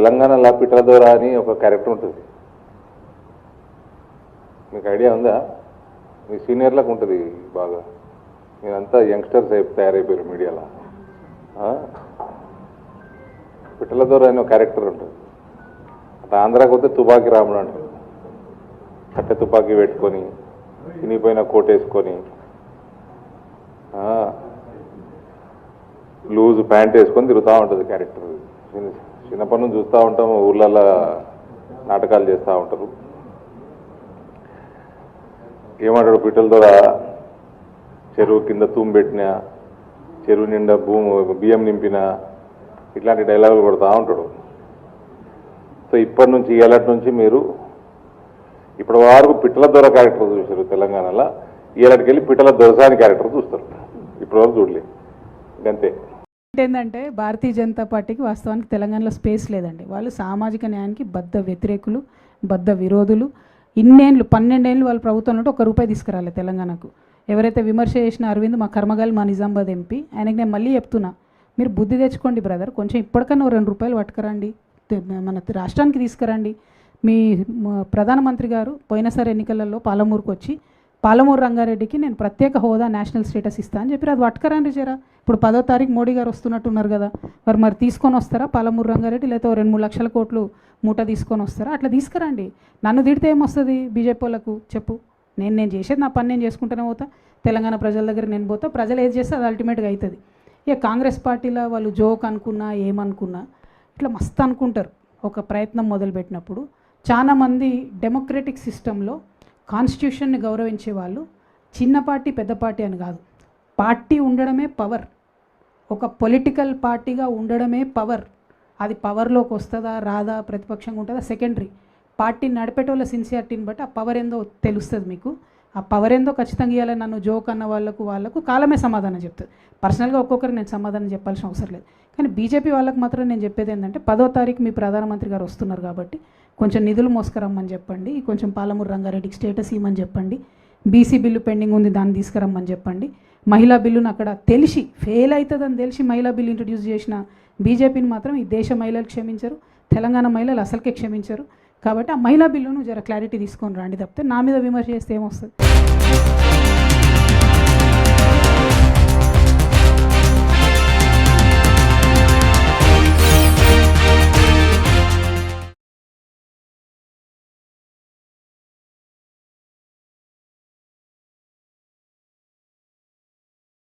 తెలంగాణలో పిట్టల దొర అని ఒక క్యారెక్టర్ ఉంటుంది. మీకు ఐడియా ఉందా? మీ సీనియర్లకు ఉంటుంది బాగా. మీరంతా యంగ్స్టర్స్ తయారైపోయారు మీడియాలో. పిట్టల దొర అని ఒక క్యారెక్టర్ ఉంటుంది. అట్లా ఆంధ్రాకి వస్తే తుపాకీ రాముడు అంటారు. కట్టె తుపాకీ పెట్టుకొని చినిపోయిన కోటేసుకొని లూజ్ ప్యాంట్ వేసుకొని తిరుగుతూ ఉంటుంది క్యారెక్టర్. చిన్నప్పటి నుంచి చూస్తూ ఉంటాం, ఊర్లలో నాటకాలు చేస్తూ ఉంటారు. ఏమంటాడు పిట్టల దొర? చెరువు కింద తూము పెట్టినా, చెరువు నిండా బియ్యం నింపిన, ఇట్లాంటి డైలాగులు కొడతా ఉంటాడు. సో ఇప్పటి నుంచి ఏళ్ళటి నుంచి మీరు ఇప్పటి వరకు పిట్టల దొర క్యారెక్టర్ చూశారు తెలంగాణలో. ఏళ్ళటికి వెళ్ళి పిట్టల దొరసాని క్యారెక్టర్ చూస్తారు. ఇప్పటి వరకు చూడలేదు. అంతే. ఏంటంటే భారతీయ జనతా పార్టీకి వాస్తవానికి తెలంగాణలో స్పేస్ లేదండి. వాళ్ళు సామాజిక న్యాయానికి బద్ధ వ్యతిరేకులు, బద్ధ విరోధులు. 12 ఏళ్ళు వాళ్ళ ప్రభుత్వం నుండి ₹1 తీసుకురాలి తెలంగాణకు. ఎవరైతే విమర్శ చేసిన అరవింద్ మా కర్మగాలి, మా నిజామాబాద్ ఎంపీ, ఆయనకి నేను మళ్ళీ చెప్తున్నా, మీరు బుద్ధి తెచ్చుకోండి బ్రదర్. కొంచెం ఇప్పటికన్నా ₹2 పట్టుకురండి, మన రాష్ట్రానికి తీసుకురండి. మీ ప్రధానమంత్రి గారు పోయినసారి ఎన్నికలలో పాలమూరుకు వచ్చి పాలమూరు రంగారెడ్డికి నేను ప్రత్యేక హోదా, నేషనల్ స్టేటస్ ఇస్తా అని చెప్పి అది పట్టుకరండి జరా. ఇప్పుడు 10వ తారీఖు మోడీ గారు వస్తున్నట్టున్నారు కదా, మరి తీసుకొని వస్తారా పాలమూరు రంగారెడ్డి? లేకపోతే 2-3 లక్షల కోట్లు మూట తీసుకొని వస్తారా? అట్లా తీసుకురండి. నన్ను తిడితే ఏమొస్తుంది బీజేపీ వాళ్ళకు? చెప్పు. నేను చేసేది నా పని నేను చేసుకుంటూనే పోతా. తెలంగాణ ప్రజల దగ్గర నేను పోతా. ప్రజలు ఏది చేస్తే అది అల్టిమేట్గా అవుతుంది. ఇక కాంగ్రెస్ పార్టీలో వాళ్ళు జోక్ అనుకున్నా ఏమనుకున్నా ఇట్లా మస్తు అనుకుంటారు. ఒక ప్రయత్నం మొదలుపెట్టినప్పుడు చాలామంది డెమోక్రటిక్ సిస్టంలో కాన్స్టిట్యూషన్ని గౌరవించే వాళ్ళు చిన్న పార్టీ పెద్ద పార్టీ అని కాదు, పార్టీ ఉండడమే పవర్. ఒక పొలిటికల్ పార్టీగా ఉండడమే పవర్. అది పవర్లోకి వస్తుందా రాదా, ప్రతిపక్షంగా ఉంటుందా సెకండరీ. పార్టీ నడిపేటోళ్ళ సిన్సియారిటీని బట్టి ఆ పవర్ ఏందో తెలుస్తుంది మీకు. ఆ పవర్ ఏందో ఖచ్చితంగా ఇవ్వాలి. నన్ను జోక్ అన్న వాళ్ళకు కాలమే సమాధానం చెప్తుంది. పర్సనల్గా ఒక్కొక్కరికి నేను సమాధానం చెప్పాల్సిన అవసరం లేదు. కానీ బీజేపీ వాళ్ళకి మాత్రం నేను చెప్పేది ఏంటంటే 10వ తారీఖు మీ ప్రధానమంత్రి గారు వస్తున్నారు కాబట్టి కొంచెం నిధులు మోసుకురమ్మని చెప్పండి. కొంచెం పాలమూరు రంగారెడ్డికి స్టేటస్ ఇవ్వమని చెప్పండి. బీసీ బిల్లు పెండింగ్ ఉంది, దాన్ని తీసుకురమ్మని చెప్పండి. మహిళా బిల్లును అక్కడ తెలిసి ఫెయిల్ అవుతుందని తెలిసి మహిళా బిల్లు ఇంట్రడ్యూస్ చేసిన బీజేపీని మాత్రం ఈ దేశ మహిళలు క్షమించరు, తెలంగాణ మహిళలు అసలుకే క్షమించరు. కాబట్టి ఆ మహిళా బిల్లును జర క్లారిటీ తీసుకొని రండి. తప్పితే నా మీద విమర్శ చేస్తే ఏమొస్తుంది?